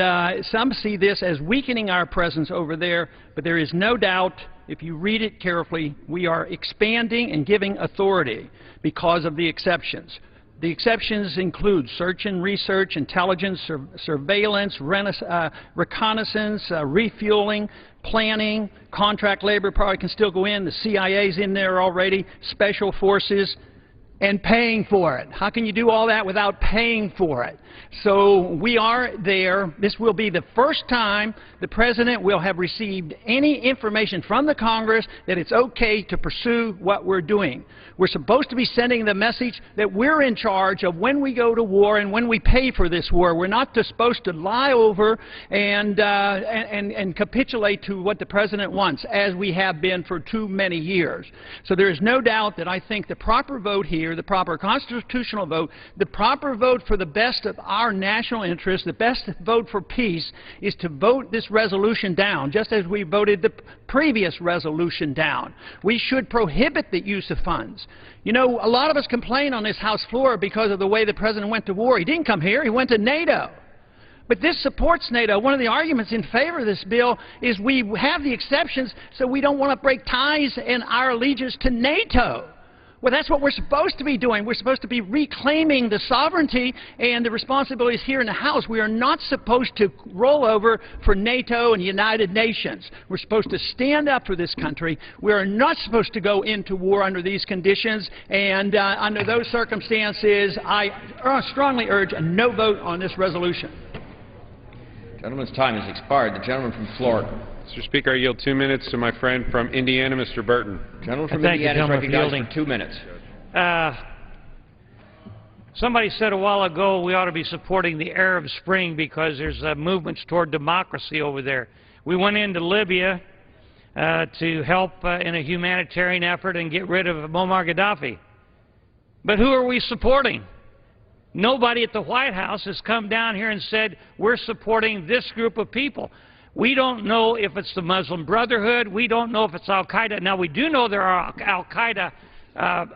some see this as weakening our presence over there, but there is no doubt, if you read it carefully, we are expanding and giving authority because of the exceptions. The exceptions include search and research, intelligence, surveillance, reconnaissance, refueling, planning, contract labor probably can still go in, the CIA's in there already, special forces, and paying for it. How can you do all that without paying for it? So we are there. This will be the first time the President will have received any information from the Congress that it's okay to pursue what we're doing. We're supposed to be sending the message that we're in charge of when we go to war and when we pay for this war. We're not supposed to lie over and capitulate to what the President wants, as we have been for too many years. So there is no doubt that I think the proper vote here, the proper constitutional vote, the proper vote for the best of our national interests, the best vote for peace, is to vote this resolution down, just as we voted the previous resolution down. We should prohibit the use of funds. You know, a lot of us complain on this House floor because of the way the President went to war. He didn't come here. He went to NATO. But this supports NATO. One of the arguments in favor of this bill is we have the exceptions so we don't want to break ties in our allegiance to NATO. Well, that's what we're supposed to be doing. We're supposed to be reclaiming the sovereignty and the responsibilities here in the House. We are not supposed to roll over for NATO and the United Nations. We're supposed to stand up for this country. We are not supposed to go into war under these conditions. And under those circumstances, I strongly urge a no vote on this resolution. Gentleman's time has expired. The gentleman from Florida. Mr. Speaker, I yield 2 minutes to my friend from Indiana, Mr. Burton. Gentleman from Indiana is recognized for 2 minutes. Somebody said a while ago we ought to be supporting the Arab Spring because there's movements toward democracy over there. We went into Libya to help in a humanitarian effort and get rid of Muammar Gaddafi. But who are we supporting? Nobody at the White House has come down here and said we're supporting this group of people. We don't know if it's the Muslim Brotherhood. We don't know if it's al-Qaeda. Now, we do know there are al-Qaeda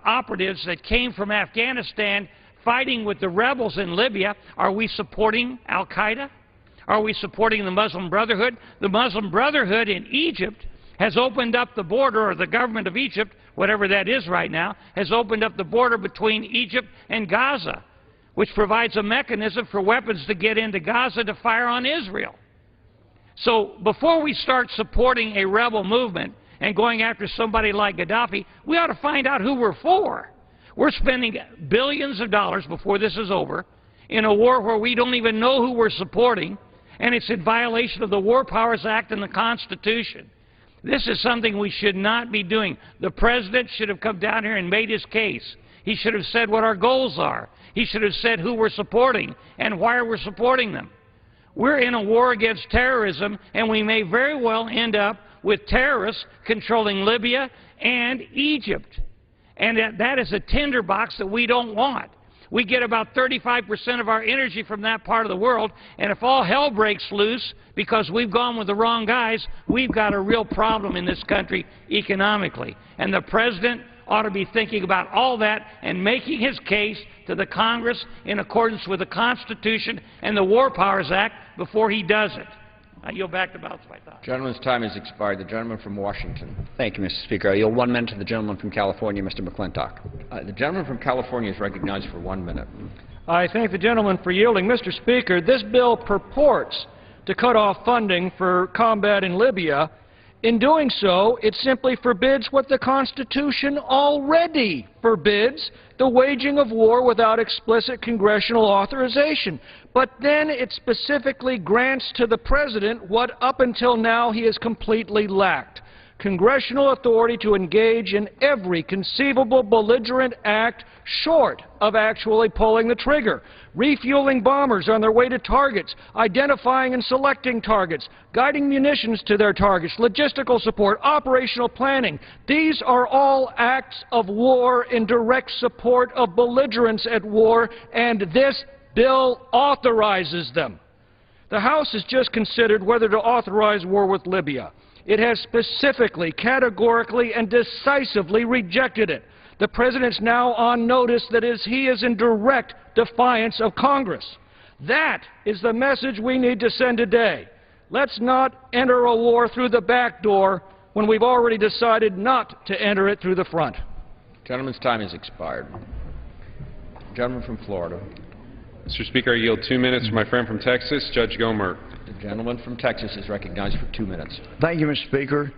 operatives that came from Afghanistan fighting with the rebels in Libya. Are we supporting al-Qaeda? Are we supporting the Muslim Brotherhood? The Muslim Brotherhood in Egypt has opened up the border, or the government of Egypt, whatever that is right now, has opened up the border between Egypt and Gaza, which provides a mechanism for weapons to get into Gaza to fire on Israel. So before we start supporting a rebel movement and going after somebody like Gaddafi, we ought to find out who we're for. We're spending billions of dollars before this is over in a war where we don't even know who we're supporting, and it's in violation of the War Powers Act and the Constitution. This is something we should not be doing. The President should have come down here and made his case. He should have said what our goals are. He should have said who we're supporting and why we're supporting them. We're in a war against terrorism, and we may very well end up with terrorists controlling Libya and Egypt. And that is a tinderbox that we don't want. We get about 35% of our energy from that part of the world, and if all hell breaks loose because we've gone with the wrong guys, we've got a real problem in this country economically. And the President ought to be thinking about all that and making his case to the Congress in accordance with the Constitution and the War Powers Act before he does it. I yield back to balance my time. Gentleman's time has expired. The gentleman from Washington. Thank you, Mr. Speaker. I yield 1 minute to the gentleman from California, Mr. McClintock. The gentleman from California is recognized for 1 minute. I thank the gentleman for yielding. Mr. Speaker, this bill purports to cut off funding for combat in Libya. In doing so, it simply forbids what the Constitution already forbids, the waging of war without explicit congressional authorization. But then it specifically grants to the President what up until now he has completely lacked: congressional authority to engage in every conceivable belligerent act short of actually pulling the trigger, refueling bombers on their way to targets, identifying and selecting targets, guiding munitions to their targets, logistical support, operational planning. These are all acts of war in direct support of belligerents at war, and this bill authorizes them. The House has just considered whether to authorize war with Libya. It has specifically, categorically, and decisively rejected it. The President's now on notice that he is in direct defiance of Congress. That is the message we need to send today. Let's not enter a war through the back door when we've already decided not to enter it through the front. Gentleman's time has expired. Gentleman from Florida. Mr. Speaker, I yield 2 minutes to my friend from Texas, Judge Gomer. The gentleman from Texas is recognized for 2 minutes. Thank you, Mr. Speaker.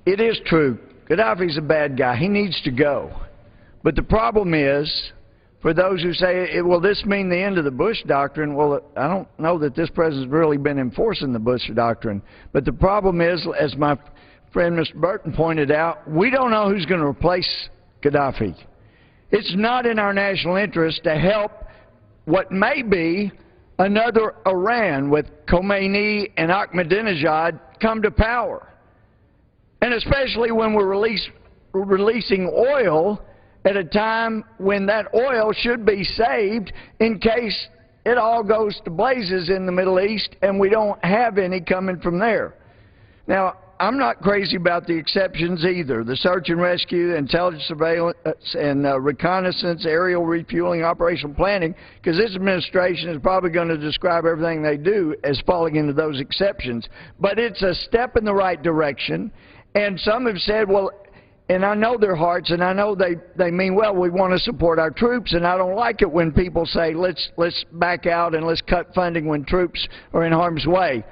It is true. Gaddafi's a bad guy. He needs to go. But the problem is, for those who say, will this mean the end of the Bush doctrine? Well, I don't know that this president's really been enforcing the Bush doctrine. But the problem is, as my friend Mr. Burton pointed out, we don't know who's going to replace Gaddafi. It's not in our national interest to help what may be another Iran with Khomeini and Ahmadinejad come to power. And especially when we're releasing oil at a time when that oil should be saved in case it all goes to blazes in the Middle East and we don't have any coming from there. Now, I'm not crazy about the exceptions either. The search and rescue, intelligence surveillance, and reconnaissance, aerial refueling, operational planning, because this administration is probably going to describe everything they do as falling into those exceptions. But it's a step in the right direction. And some have said, well, and I know their hearts, and I know they mean well, we want to support our troops, and I don't like it when people say, let's back out and let's cut funding when troops are in harm's way.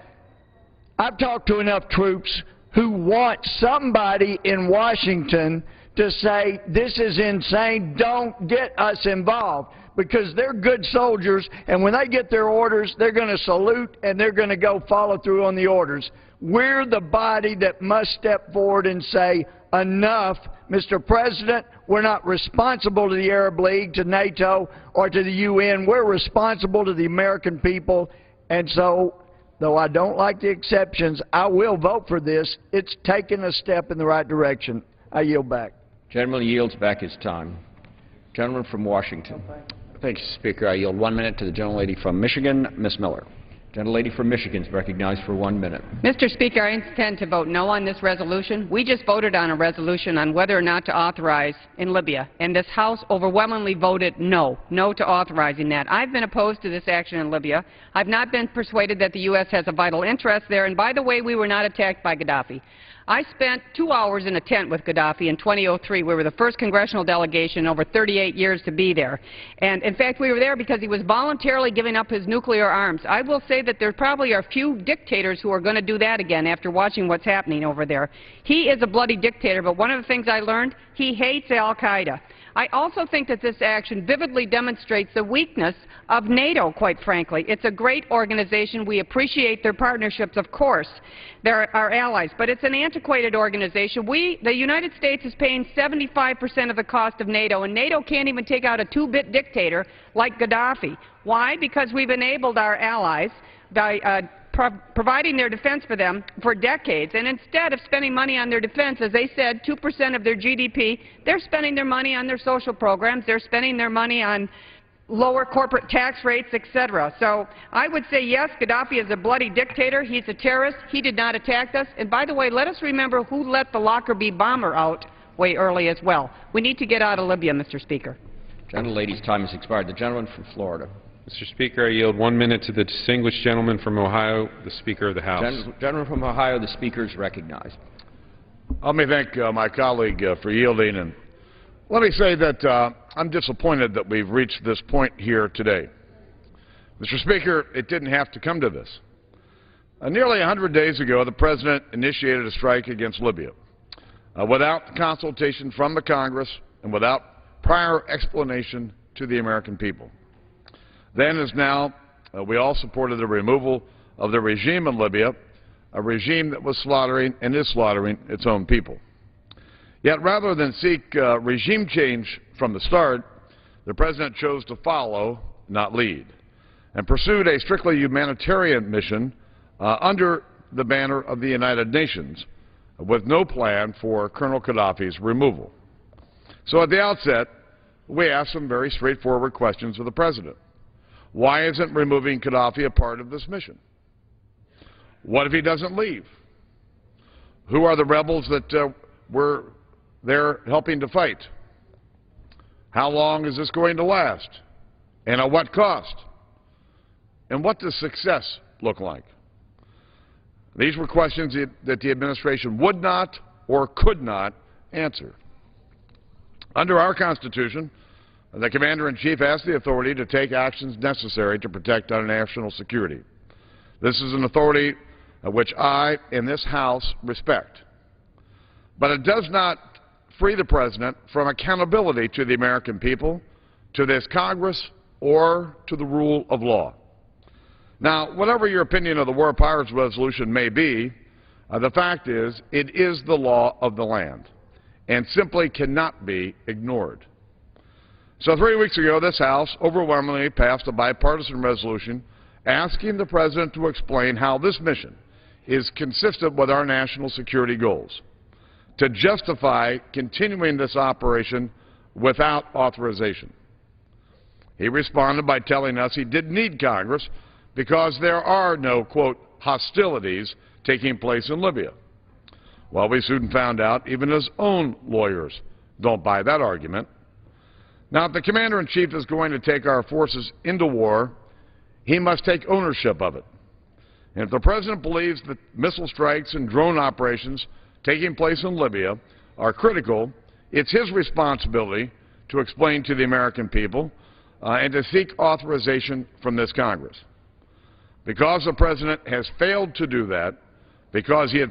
I've talked to enough troops who want somebody in Washington to say, this is insane, don't get us involved, because they're good soldiers, and when they get their orders, they're going to salute and they're going to go follow through on the orders. We're the body that must step forward and say, enough, Mr. President, we're not responsible to the Arab League, to NATO, or to the UN. We're responsible to the American people, and so though I don't like the exceptions, I will vote for this. It's taken a step in the right direction. I yield back. Gentleman yields back his time. Gentleman from Washington. Thank you, Speaker. I yield 1 minute to the gentlelady from Michigan, Ms. Miller. Gentlelady from Michigan is recognized for 1 minute. Mr. Speaker, I intend to vote no on this resolution. We just voted on a resolution on whether or not to authorize in Libya, and this House overwhelmingly voted no to authorizing that. I've been opposed to this action in Libya. I've not been persuaded that the U.S. has a vital interest there, and by the way, we were not attacked by Gaddafi. I spent 2 hours in a tent with Gaddafi in 2003. We were the first congressional delegation in over 38 years to be there. And, in fact, we were there because he was voluntarily giving up his nuclear arms. I will say that there probably are few dictators who are going to do that again after watching what's happening over there. He is a bloody dictator, but one of the things I learned, he hates al-Qaeda. I also think that this action vividly demonstrates the weakness of NATO, quite frankly. It's a great organization. We appreciate their partnerships, of course. They're our allies. But it's an antiquated organization. The United States is paying 75% of the cost of NATO, and NATO can't even take out a two-bit dictator like Gaddafi. Why? Because we've enabled our allies by providing their defense for them for decades, and instead of spending money on their defense, as they said, 2% of their GDP, they're spending their money on their social programs, they're spending their money on lower corporate tax rates, etc. So I would say yes, Gaddafi is a bloody dictator, he's a terrorist, he did not attack us, and by the way, let us remember who let the Lockerbie bomber out way early as well. We need to get out of Libya, Mr. Speaker. Gentlelady's time has expired. The gentleman from Florida. Mr. Speaker, I yield 1 minute to the distinguished gentleman from Ohio, the Speaker of the House. Gentleman from Ohio, the Speaker is recognized. Let me thank my colleague for yielding, and let me say that I'm disappointed that we've reached this point here today. Mr. Speaker, it didn't have to come to this. Nearly 100 days ago, the President initiated a strike against Libya without consultation from the Congress and without prior explanation to the American people. Then as now, we all supported the removal of the regime in Libya, a regime that was slaughtering and is slaughtering its own people. Yet rather than seek regime change from the start, the President chose to follow, not lead, and pursued a strictly humanitarian mission under the banner of the United Nations, with no plan for Colonel Gaddafi's removal. So at the outset, we asked some very straightforward questions of the President. Why isn't removing Gaddafi a part of this mission? What if he doesn't leave? Who are the rebels that we're there helping to fight? How long is this going to last? And at what cost? And what does success look like? These were questions that the administration would not or could not answer. Under our Constitution, the Commander-in-Chief has the authority to take actions necessary to protect our national security. This is an authority which I, in this House, respect. But it does not free the President from accountability to the American people, to this Congress, or to the rule of law. Now, whatever your opinion of the War Powers Resolution may be, the fact is it is the law of the land and simply cannot be ignored. So 3 weeks ago, this House overwhelmingly passed a bipartisan resolution asking the President to explain how this mission is consistent with our national security goals, to justify continuing this operation without authorization. He responded by telling us he didn't need Congress because there are no, quote, hostilities taking place in Libya. Well, we soon found out even his own lawyers don't buy that argument. Now, if the Commander-in-Chief is going to take our forces into war, he must take ownership of it. And if the President believes that missile strikes and drone operations taking place in Libya are critical, it's his responsibility to explain to the American people and to seek authorization from this Congress. Because the President has failed to do that, because he has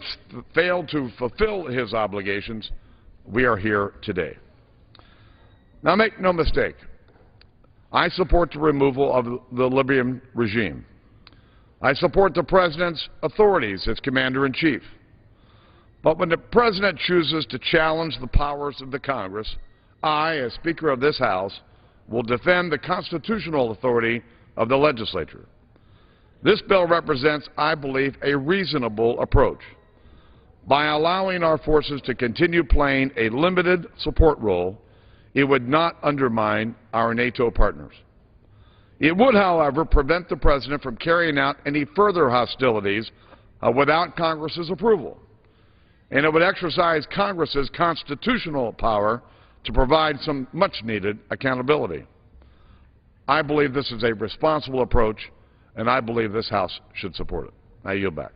failed to fulfill his obligations, we are here today. Now, make no mistake, I support the removal of the Libyan regime. I support the President's authorities as Commander-in-Chief. But when the President chooses to challenge the powers of the Congress, I, as Speaker of this House, will defend the constitutional authority of the legislature. This bill represents, I believe, a reasonable approach. By allowing our forces to continue playing a limited support role, it would not undermine our NATO partners. It would, however, prevent the President from carrying out any further hostilities without Congress's approval. And it would exercise Congress's constitutional power to provide some much-needed accountability. I believe this is a responsible approach, and I believe this House should support it. I yield back.